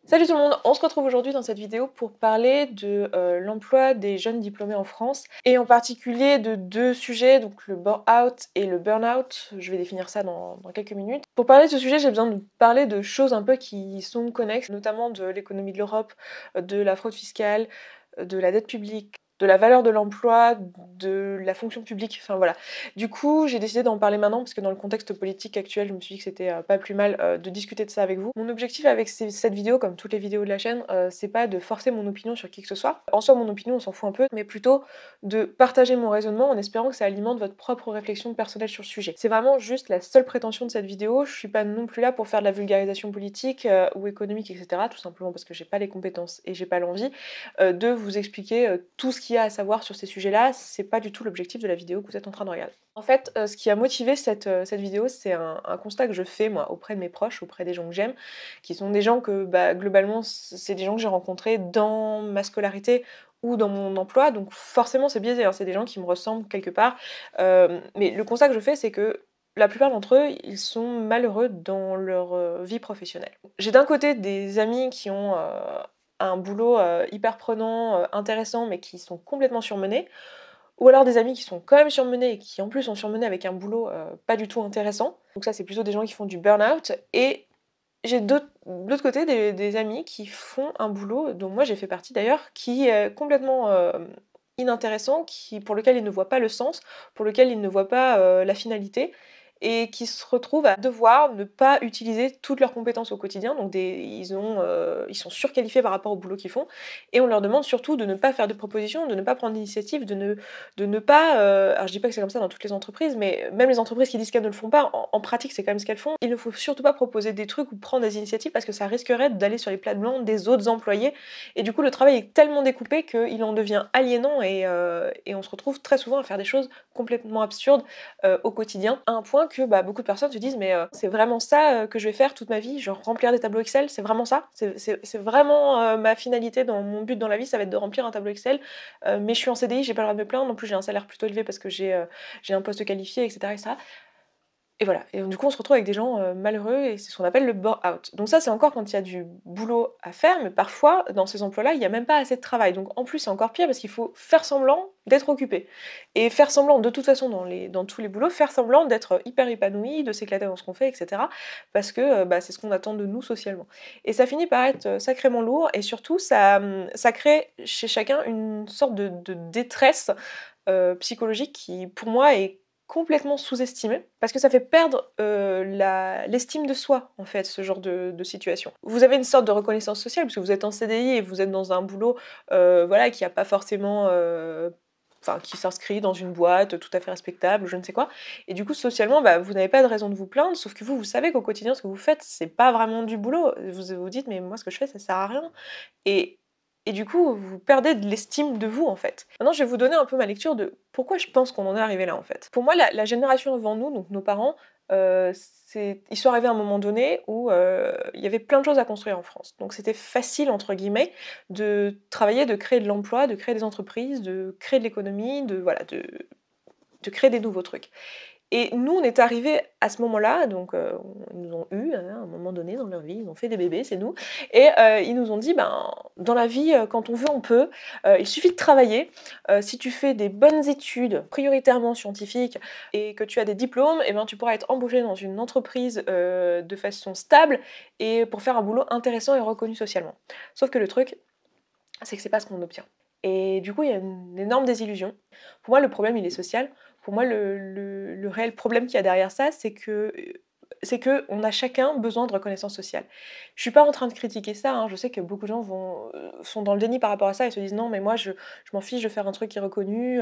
Salut tout le monde, on se retrouve aujourd'hui dans cette vidéo pour parler de l'emploi des jeunes diplômés en France et en particulier de deux sujets, donc le bore-out et le burn-out. Je vais définir ça dans quelques minutes. Pour parler de ce sujet, j'ai besoin de parler de choses un peu qui sont connexes, notamment de l'économie de l'Europe, de la fraude fiscale, de la dette publique, de la valeur de l'emploi, de la fonction publique, enfin voilà. Du coup, j'ai décidé d'en parler maintenant parce que dans le contexte politique actuel, je me suis dit que c'était pas plus mal de discuter de ça avec vous. Mon objectif avec cette vidéo, comme toutes les vidéos de la chaîne, c'est pas de forcer mon opinion sur qui que ce soit. En soi, mon opinion, on s'en fout un peu, mais plutôt de partager mon raisonnement en espérant que ça alimente votre propre réflexion personnelle sur le sujet. C'est vraiment juste la seule prétention de cette vidéo. Je suis pas non plus là pour faire de la vulgarisation politique ou économique, etc. Tout simplement parce que j'ai pas les compétences et j'ai pas l'envie de vous expliquer tout ce qu'il y a à savoir sur ces sujets-là. C'est pas du tout l'objectif de la vidéo que vous êtes en train de regarder. En fait, ce qui a motivé cette vidéo, c'est un constat que je fais moi auprès de mes proches, auprès des gens que j'aime, qui sont des gens que globalement c'est des gens que j'ai rencontrés dans ma scolarité ou dans mon emploi, donc forcément c'est biaisé, hein, c'est des gens qui me ressemblent quelque part. Mais le constat que je fais, c'est que la plupart d'entre eux, ils sont malheureux dans leur vie professionnelle. J'ai d'un côté des amis qui ont un boulot hyper prenant, intéressant, mais qui sont complètement surmenés. Ou alors des amis qui sont quand même surmenés et qui en plus sont surmenés avec un boulot pas du tout intéressant. Donc ça c'est plutôt des gens qui font du burn-out. Et j'ai de l'autre côté des amis qui font un boulot, dont moi j'ai fait partie d'ailleurs, qui est complètement inintéressant, pour lequel ils ne voient pas le sens, pour lequel ils ne voient pas la finalité, et qui se retrouvent à devoir ne pas utiliser toutes leurs compétences au quotidien. Donc ils sont surqualifiés par rapport au boulot qu'ils font, et on leur demande surtout de ne pas faire de propositions, de ne pas prendre d'initiative, de ne pas... alors je dis pas que c'est comme ça dans toutes les entreprises, mais même les entreprises qui disent qu'elles ne le font pas, en pratique c'est quand même ce qu'elles font. Il ne faut surtout pas proposer des trucs ou prendre des initiatives parce que ça risquerait d'aller sur les plates blanches des autres employés, et du coup le travail est tellement découpé qu'il en devient aliénant, et on se retrouve très souvent à faire des choses complètement absurdes au quotidien, à un point que beaucoup de personnes se disent mais c'est vraiment ça que je vais faire toute ma vie, genre remplir des tableaux Excel, c'est vraiment ça, c'est vraiment ma finalité, dans mon but dans la vie, ça va être de remplir un tableau Excel, mais je suis en CDI, j'ai pas le droit de me plaindre, en plus j'ai un salaire plutôt élevé parce que j'ai un poste qualifié, etc. Et voilà, et du coup on se retrouve avec des gens malheureux, et c'est ce qu'on appelle le bore-out. Donc ça c'est encore quand il y a du boulot à faire, mais parfois dans ces emplois-là il n'y a même pas assez de travail. Donc en plus c'est encore pire parce qu'il faut faire semblant d'être occupé. Et faire semblant, de toute façon dans tous les boulots, faire semblant d'être hyper épanoui, de s'éclater dans ce qu'on fait, etc. Parce que c'est ce qu'on attend de nous socialement. Et ça finit par être sacrément lourd, et surtout ça crée chez chacun une sorte de détresse psychologique qui pour moi est complètement sous-estimé, parce que ça fait perdre l'estime de soi, en fait, ce genre de situation. Vous avez une sorte de reconnaissance sociale, parce que vous êtes en CDI et vous êtes dans un boulot voilà, qui a pas forcément... Enfin, qui s'inscrit dans une boîte tout à fait respectable, je ne sais quoi. Et du coup, socialement, vous n'avez pas de raison de vous plaindre, sauf que vous savez qu'au quotidien, ce que vous faites, c'est pas vraiment du boulot. Vous vous dites, mais moi, ce que je fais, ça sert à rien. Et, et du coup, vous perdez de l'estime de vous, en fait. Maintenant, je vais vous donner un peu ma lecture de pourquoi je pense qu'on en est arrivé là, en fait. Pour moi, la génération avant nous, donc nos parents, ils sont arrivés à un moment donné où il y avait plein de choses à construire en France. Donc c'était facile, entre guillemets, de travailler, de créer de l'emploi, de créer des entreprises, de créer de l'économie, voilà, de créer des nouveaux trucs. Et nous, on est arrivés à ce moment-là, donc ils nous ont eu à un moment donné dans leur vie, ils ont fait des bébés, c'est nous, et ils nous ont dit, dans la vie, quand on veut, on peut, il suffit de travailler, si tu fais des bonnes études, prioritairement scientifiques, et que tu as des diplômes, et tu pourras être embauché dans une entreprise de façon stable, et pour faire un boulot intéressant et reconnu socialement. Sauf que le truc, c'est que c'est pas ce qu'on obtient. Et du coup, il y a une énorme désillusion. Pour moi, le problème, il est social. Pour moi, le réel problème qu'il y a derrière ça, c'est que on a chacun besoin de reconnaissance sociale. Je suis pas en train de critiquer ça, hein. Je sais que beaucoup de gens sont dans le déni par rapport à ça et se disent non, mais moi, je m'en fiche de faire un truc qui est reconnu,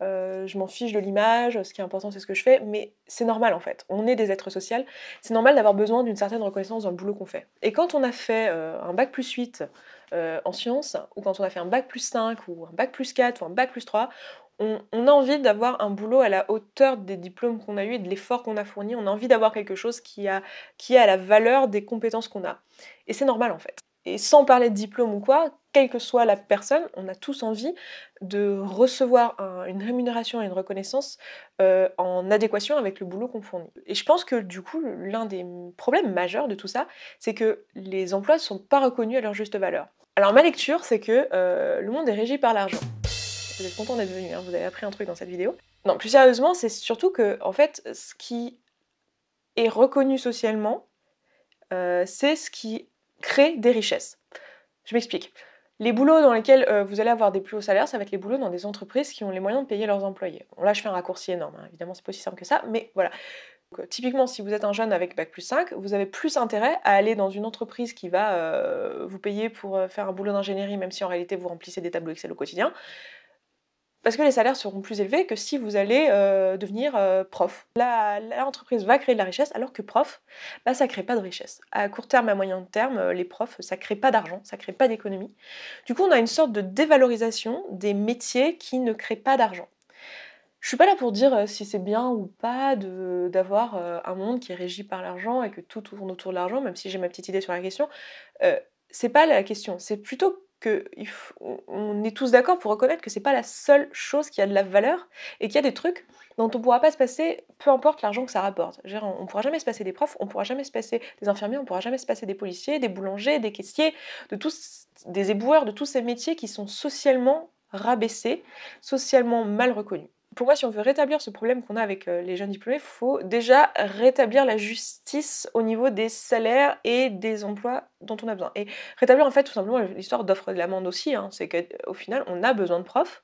je m'en fiche de l'image, ce qui est important, c'est ce que je fais. Mais c'est normal, en fait. On est des êtres sociaux. C'est normal d'avoir besoin d'une certaine reconnaissance dans le boulot qu'on fait. Et quand on a fait un bac+8 en sciences, ou quand on a fait un bac+5, ou un bac+4, ou un bac+3, on a envie d'avoir un boulot à la hauteur des diplômes qu'on a eus et de l'effort qu'on a fourni. On a envie d'avoir quelque chose qui a la valeur des compétences qu'on a. Et c'est normal, en fait. Et sans parler de diplôme ou quoi, quelle que soit la personne, on a tous envie de recevoir une rémunération et une reconnaissance en adéquation avec le boulot qu'on fournit. Et je pense que du coup, l'un des problèmes majeurs de tout ça, c'est que les emplois ne sont pas reconnus à leur juste valeur. Alors ma lecture, c'est que le monde est régi par l'argent. Vous êtes content d'être venu, hein, vous avez appris un truc dans cette vidéo. Non, plus sérieusement, c'est surtout que, en fait, ce qui est reconnu socialement, c'est ce qui crée des richesses. Je m'explique. Les boulots dans lesquels vous allez avoir des plus hauts salaires, ça va être les boulots dans des entreprises qui ont les moyens de payer leurs employés. Bon, là, je fais un raccourci énorme, hein. Évidemment, c'est pas aussi simple que ça, mais voilà. Donc, typiquement, si vous êtes un jeune avec Bac+5, vous avez plus intérêt à aller dans une entreprise qui va vous payer pour faire un boulot d'ingénierie, même si en réalité vous remplissez des tableaux Excel au quotidien, parce que les salaires seront plus élevés que si vous allez devenir prof. L'entreprise va créer de la richesse, alors que prof, bah, ça crée pas de richesse. À court terme, à moyen terme, les profs, ça crée pas d'argent, ça crée pas d'économie. Du coup, on a une sorte de dévalorisation des métiers qui ne créent pas d'argent. Je suis pas là pour dire si c'est bien ou pas d'avoir un monde qui est régi par l'argent et que tout tourne autour de l'argent, même si j'ai ma petite idée sur la question. C'est pas la question, c'est plutôt que on est tous d'accord pour reconnaître que c'est pas la seule chose qui a de la valeur et qu'il y a des trucs dont on pourra pas se passer, peu importe l'argent que ça rapporte. Je veux dire, on pourra jamais se passer des profs, on pourra jamais se passer des infirmiers, on pourra jamais se passer des policiers, des boulangers, des caissiers, des éboueurs, de tous ces métiers qui sont socialement rabaissés, socialement mal reconnus. Pour moi, si on veut rétablir ce problème qu'on a avec les jeunes diplômés, il faut déjà rétablir la justice au niveau des salaires et des emplois dont on a besoin. Et rétablir en fait tout simplement l'histoire d'offre de l'amende aussi, hein. C'est qu'au final, on a besoin de profs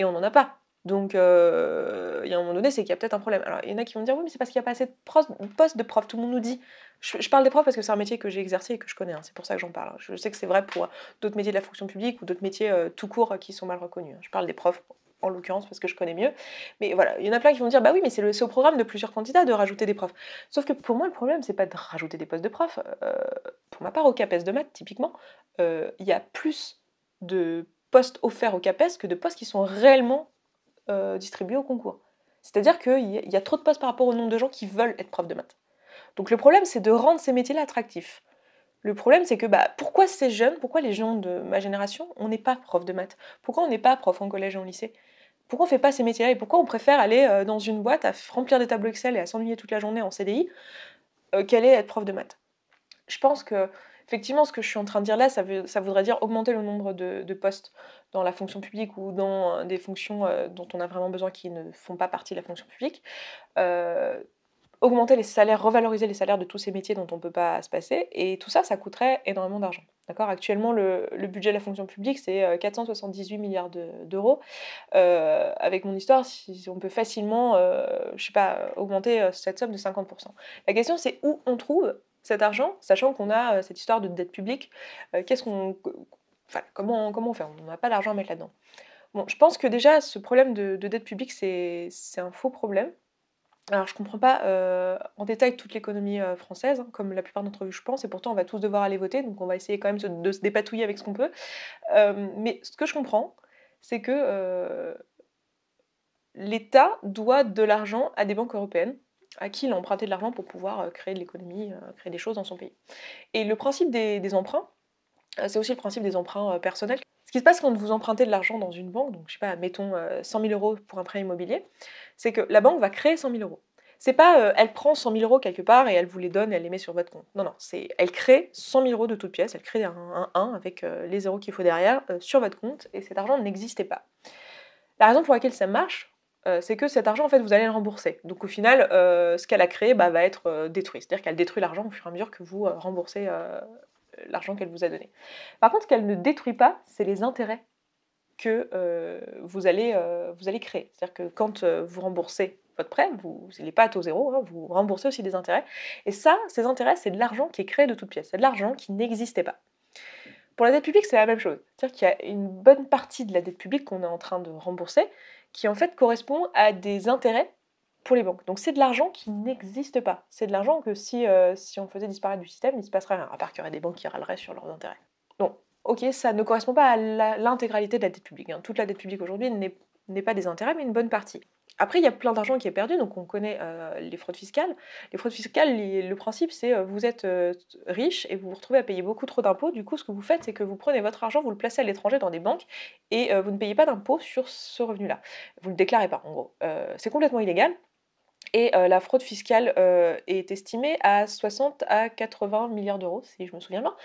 et on n'en a pas. Donc, il y a un moment donné, c'est qu'il y a peut-être un problème. Alors, il y en a qui vont dire, oui, mais c'est parce qu'il n'y a pas assez de postes de profs, tout le monde nous dit. Je parle des profs parce que c'est un métier que j'ai exercé et que je connais, hein. C'est pour ça que j'en parle. Je sais que c'est vrai pour d'autres métiers de la fonction publique ou d'autres métiers tout court qui sont mal reconnus. Je parle des profs en l'occurrence parce que je connais mieux. Mais voilà, il y en a plein qui vont dire, bah oui, mais c'est au programme de plusieurs candidats de rajouter des profs. Sauf que pour moi, le problème, c'est pas de rajouter des postes de profs. Pour ma part, au CAPES de maths, typiquement, il y a plus de postes offerts au CAPES que de postes qui sont réellement distribués au concours. C'est-à-dire qu'il y a trop de postes par rapport au nombre de gens qui veulent être profs de maths. Donc le problème, c'est de rendre ces métiers-là attractifs. Le problème, c'est que pourquoi ces jeunes, pourquoi les gens de ma génération, on n'est pas prof de maths? Pourquoi on n'est pas prof en collège et en lycée? Pourquoi on fait pas ces métiers-là et pourquoi on préfère aller dans une boîte à remplir des tableaux Excel et à s'ennuyer toute la journée en CDI qu'aller être prof de maths? Je pense que, effectivement, ce que je suis en train de dire là, ça voudrait dire augmenter le nombre de postes dans la fonction publique ou dans des fonctions dont on a vraiment besoin qui ne font pas partie de la fonction publique. Augmenter les salaires, revaloriser les salaires de tous ces métiers dont on ne peut pas se passer, et tout ça, ça coûterait énormément d'argent. D'accord. Actuellement, le budget de la fonction publique, c'est 478 milliards d'euros. Avec mon histoire, si on peut facilement, je sais pas, augmenter cette somme de 50%. La question, c'est où on trouve cet argent, sachant qu'on a cette histoire de dette publique. Comment on fait? On n'a pas d'argent à mettre là-dedans. Bon, je pense que déjà, ce problème de dette publique, c'est un faux problème. Alors je comprends pas en détail toute l'économie française, hein, comme la plupart d'entre vous je pense, et pourtant on va tous devoir aller voter, donc on va essayer quand même de se dépatouiller avec ce qu'on peut. Mais ce que je comprends, c'est que l'État doit de l'argent à des banques européennes, à qui il a emprunté de l'argent pour pouvoir créer de l'économie, créer des choses dans son pays. Et le principe des emprunts, c'est aussi le principe des emprunts personnels. Ce qui se passe quand vous empruntez de l'argent dans une banque, donc je sais pas, mettons 100 000 euros pour un prêt immobilier, c'est que la banque va créer 100 000 euros. C'est pas elle prend 100 000 euros quelque part et elle vous les donne et elle les met sur votre compte. Non, non, elle crée 100 000 euros de toutes pièces, elle crée un 1 avec les zéros qu'il faut derrière sur votre compte et cet argent n'existait pas. La raison pour laquelle ça marche, c'est que cet argent, en fait, vous allez le rembourser. Donc au final, ce qu'elle a créé va être détruit. C'est-à-dire qu'elle détruit l'argent au fur et à mesure que vous remboursez l'argent qu'elle vous a donné. Par contre, ce qu'elle ne détruit pas, c'est les intérêts que vous allez créer. C'est-à-dire que quand vous remboursez votre prêt, vous n'allez pas à taux zéro, hein, vous remboursez aussi des intérêts. Et ça, ces intérêts, c'est de l'argent qui est créé de toutes pièces. C'est de l'argent qui n'existait pas. Pour la dette publique, c'est la même chose. C'est-à-dire qu'il y a une bonne partie de la dette publique qu'on est en train de rembourser qui en fait correspond à des intérêts pour les banques. Donc c'est de l'argent qui n'existe pas. C'est de l'argent que si on faisait disparaître du système, il ne se passerait rien, à part qu'il y aurait des banques qui râleraient sur leurs intérêts. Donc, ok, ça ne correspond pas à l'intégralité de la dette publique, hein. Toute la dette publique aujourd'hui n'est pas des intérêts, mais une bonne partie. Après, il y a plein d'argent qui est perdu, donc on connaît les fraudes fiscales. Les fraudes fiscales, le principe, c'est vous êtes riche et vous vous retrouvez à payer beaucoup trop d'impôts. Du coup, ce que vous faites, c'est que vous prenez votre argent, vous le placez à l'étranger dans des banques et vous ne payez pas d'impôts sur ce revenu-là. Vous ne le déclarez pas, en gros. C'est complètement illégal. Et la fraude fiscale est estimée à 60 à 80 milliards d'euros, si je me souviens bien.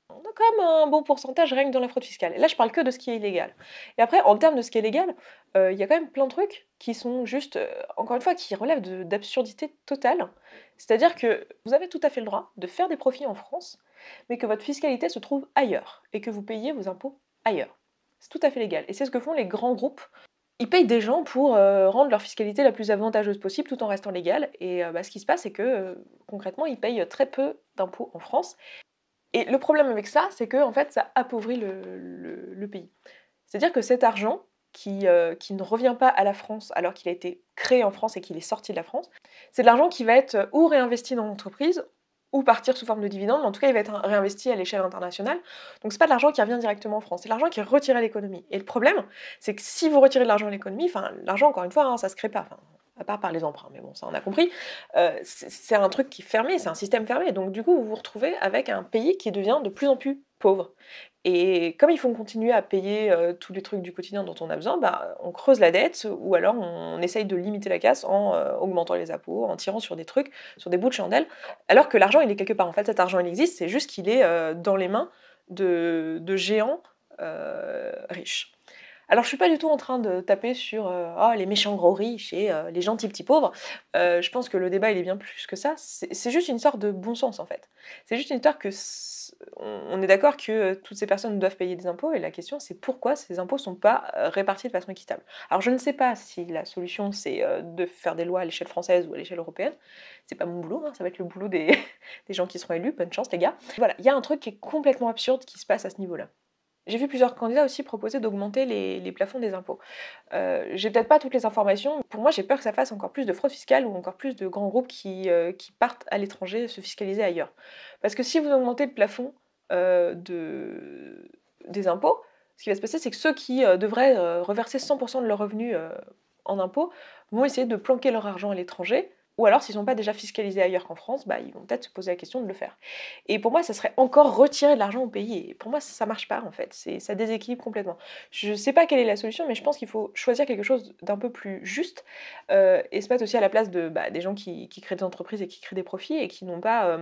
On a quand même un bon pourcentage rien que dans la fraude fiscale. Et là, je parle que de ce qui est illégal. Et après, en termes de ce qui est légal, il y a quand même plein de trucs qui sont juste, encore une fois, qui relèvent d'absurdité totale. C'est-à-dire que vous avez tout à fait le droit de faire des profits en France, mais que votre fiscalité se trouve ailleurs et que vous payez vos impôts ailleurs. C'est tout à fait légal. Et c'est ce que font les grands groupes. Ils payent des gens pour rendre leur fiscalité la plus avantageuse possible tout en restant légal. Et ce qui se passe, c'est que concrètement, ils payent très peu d'impôts en France. Et le problème avec ça, c'est que en fait, ça appauvrit le pays. C'est-à-dire que cet argent qui ne revient pas à la France alors qu'il a été créé en France et qu'il est sorti de la France, c'est de l'argent qui va être ou réinvesti dans l'entreprise ou partir sous forme de dividendes, mais en tout cas il va être réinvesti à l'échelle internationale. Donc c'est pas de l'argent qui revient directement en France, c'est de l'argent qui est retiré à l'économie. Et le problème, c'est que si vous retirez de l'argent à l'économie, enfin l'argent encore une fois, hein, ça se crée pas, à part par les emprunts, mais bon ça on a compris, c'est un truc qui est fermé, c'est un système fermé, donc du coup vous vous retrouvez avec un pays qui devient de plus en plus pauvre. Et comme il faut continuer à payer tous les trucs du quotidien dont on a besoin, bah, on creuse la dette ou alors on essaye de limiter la casse en augmentant les impôts, en tirant sur des trucs, sur des bouts de chandelle, alors que l'argent il est quelque part. En fait cet argent il existe, c'est juste qu'il est dans les mains de géants riches. Alors je suis pas du tout en train de taper sur oh, les méchants gros riches et les gentils petits pauvres. Je pense que le débat il est bien plus que ça. C'est juste une sorte de bon sens en fait. C'est juste une histoire que on est d'accord que toutes ces personnes doivent payer des impôts et la question c'est pourquoi ces impôts sont pas répartis de façon équitable. Alors je ne sais pas si la solution c'est de faire des lois à l'échelle française ou à l'échelle européenne. C'est pas mon boulot, hein, ça va être le boulot des gens qui seront élus. Bonne chance les gars. Voilà, il y a un truc qui est complètement absurde qui se passe à ce niveau-là. J'ai vu plusieurs candidats aussi proposer d'augmenter les plafonds des impôts. J'ai peut-être pas toutes les informations. Pour moi, j'ai peur que ça fasse encore plus de fraude fiscale ou encore plus de grands groupes qui partent à l'étranger se fiscaliser ailleurs. Parce que si vous augmentez le plafond des impôts, ce qui va se passer, c'est que ceux qui devraient reverser 100% de leurs revenus en impôts vont essayer de planquer leur argent à l'étranger. Ou alors, s'ils ne sont pas déjà fiscalisés ailleurs qu'en France, bah, ils vont peut-être se poser la question de le faire. Et pour moi, ça serait encore retirer de l'argent au pays. Et pour moi, ça marche pas en fait. Ça déséquilibre complètement. Je sais pas quelle est la solution, mais je pense qu'il faut choisir quelque chose d'un peu plus juste et se mettre aussi à la place des gens qui créent des entreprises et qui créent des profits et qui n'ont pas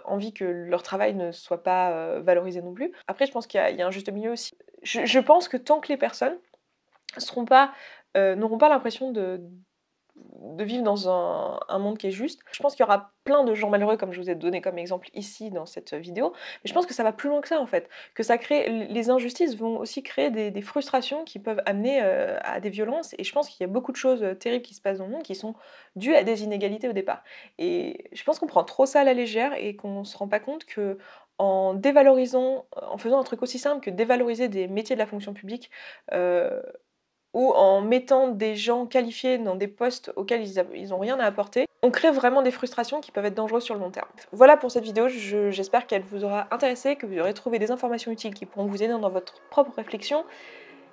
envie que leur travail ne soit pas valorisé non plus. Après, je pense qu'il y a un juste milieu aussi. Je pense que tant que les personnes n'auront pas l'impression de vivre dans un monde qui est juste. Je pense qu'il y aura plein de gens malheureux, comme je vous ai donné comme exemple ici dans cette vidéo, mais je pense que ça va plus loin que ça en fait. Que ça crée, les injustices vont aussi créer des frustrations qui peuvent amener à des violences, et je pense qu'il y a beaucoup de choses terribles qui se passent dans le monde qui sont dues à des inégalités au départ. Et je pense qu'on prend trop ça à la légère et qu'on se rend pas compte que en dévalorisant, en faisant un truc aussi simple que dévaloriser des métiers de la fonction publique, ou en mettant des gens qualifiés dans des postes auxquels ils n'ont rien à apporter, on crée vraiment des frustrations qui peuvent être dangereuses sur le long terme. Voilà pour cette vidéo, j'espère qu'elle vous aura intéressé, que vous aurez trouvé des informations utiles qui pourront vous aider dans votre propre réflexion.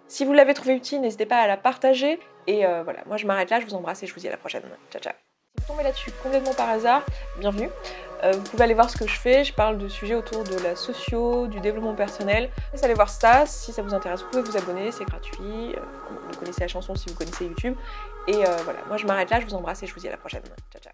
Si vous l'avez trouvée utile, n'hésitez pas à la partager. Et voilà, moi je m'arrête là, je vous embrasse et je vous dis à la prochaine. Ciao ciao. Si vous tombez là-dessus complètement par hasard, bienvenue. Vous pouvez aller voir ce que je fais, je parle de sujets autour de la socio, du développement personnel. Allez voir ça, si ça vous intéresse, vous pouvez vous abonner, c'est gratuit. Vous connaissez la chanson si vous connaissez YouTube. Et voilà, moi je m'arrête là, je vous embrasse et je vous dis à la prochaine. Ciao ciao.